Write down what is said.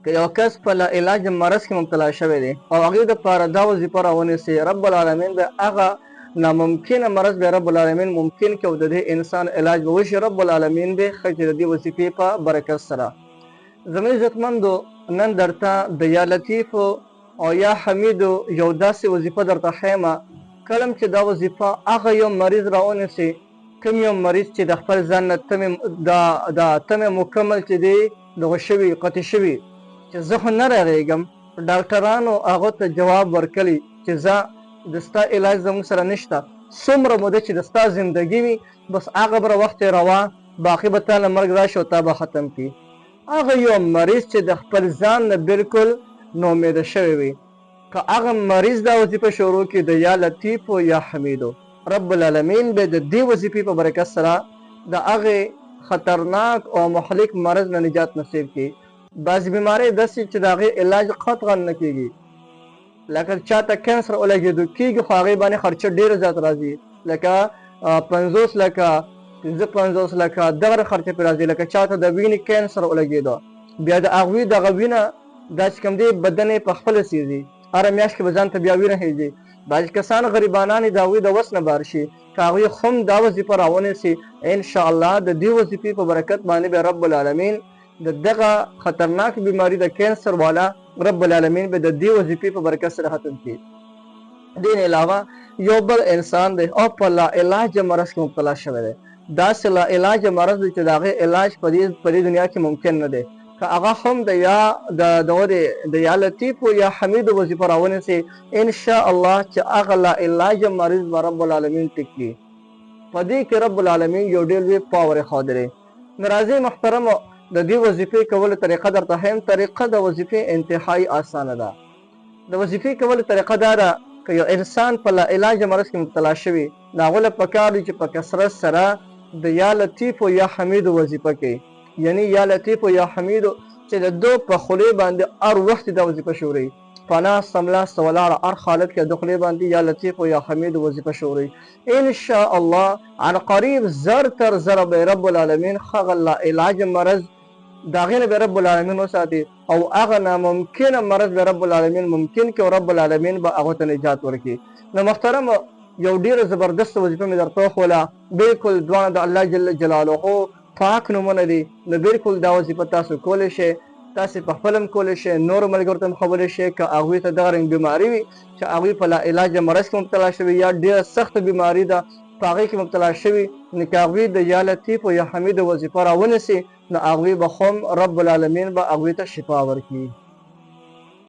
که یو کس په لا علاج مرض کې مبتلا شوی دی او هغې دپاره دا وظیفه راونیسي، رب العالمین به هغه ناممکنه مرض به رب العالمین ممکن کړي او د دې انسان علاج به وشي. رب العالمین به ښه کړي د دې وظیفې په برکت سره. زموږ عزتمندو، نن درته د یا لطیفو او یا حمیدو یو داسې وظیفه درته ښیمه. کله چې دا وظیفه هغه یو مریض راونیسي، کوم یو مریض چې د خپل ځان نه تمې مکمل چې دی دغه شوي قطع شوي چې زه خو نه رغېږم، ډاکټرانو هغه ته جواب ورکړي چې زه د ستا علاج زموږ سره نشته، څومره موده چې د ستا زندګي وي بس هغه به وخت روا، باقي به تا له مرګ راشي او تا به ختم کړي. هغه یو مریض چې د خپل ځان نه بالکل ناامیده شوی وي، که هغه مریض دا وظیفه شروع کړي د یا لطیف و یا حمیدو، رب العالمین به د دې وظیفې په برکت سره د هغې خطرناک او مهلک مرض نه نجات نصیب کړي. بعضې بیمارۍ داسې چې د هغې علاج قطعا نه کېږي، لکه چاته کینسر ولګېدو کېږي خو هغې باندې خرچه ډېره زیات راځي، لکه 50 لکه 55 لکه دغه خرچه پرې راځي. لکه چاته د وینې کینسر ولګېدو، بیا د هغوی دغه وینه دا چې کوم دی بدن یې پخپله سېځي، هره میاشت کې به ځان ته بیا وینه خېږي. بعضې کسان غریبانان د هغوی د وس نه بار شي، که هغوی هم دا وظیفه راونیسي انشاءالله د دې وظیفې په برکت باندې به رب العالمین د دغه خطرناک بیماری د کینسر والا رب العالمین به د دې وظیفې په برکت سره ختم کړي. دې نه علاوه یو بل انسان دی او په لا علاج مرض کې مبتلا شوی دی، داسې لا علاج مرض دی چې د هغې علاج په دې دنیا کې ممکن نه دی. که هغه هم د یا لطیف و یا حمید وظیفه راونیسي انشاءالله چې هغه لا علاج مریض به رب العالمین ټیک کړي. په دې کې رب العالمین یو ډېر لوی پاور ښودلی. نو راځئ محترمو، د دې وظیفې کولو طریقه درته ښیم. طریقه د وظیفې انتهایی اسانه ده. د وظیفې کولو طریقه دا ده که یو انسان په لا علاج مرض کې مبتلا شوي، د هغو له پکار دی چې په کثرت سره د یا لطیف و یا حمید وظیفه کوي، یعنی یا لطیف و یا حمید چې د دو په خولې باندې هر وخت دا وظیفه شوري، پناه سملاسته ولاړه هر حالت کې د خولې باندې یا لطیف و یا حمید وظیفه شوري. انشاءالله عن قریب زر تر زر به رب العالمین هغه لا علاج مرض د هغې نه به رب العالمین وساتي او هغه ناممکنه مرض به رب العالمین ممکن کړي او رب العالمین به هغو ته نجات ورکړي. نو محترم، یو ډېره زبردست وظیفه مې درته وښوله، بلکل دواړه د الله جل جلاله پاک نومونه دي. نو بلکل دا وظیفه تاسو کولی شئ، تاسې په خپل هم کولی شئ، نورو ملګرو ته هم ښوولی شئ. که هغوی ته دغه رنګ بیماري وي چې هغوی په لا علاج مرض کې مبتلا شوي یا ډېره سخته بیماري ده په هغې کې مبتلا شوي، نو که هغوی د یا لطیف و یا حمید وظیفه راونیسي نو هغوی به هم رب العالمین به هغوی ته شفا ورکړي.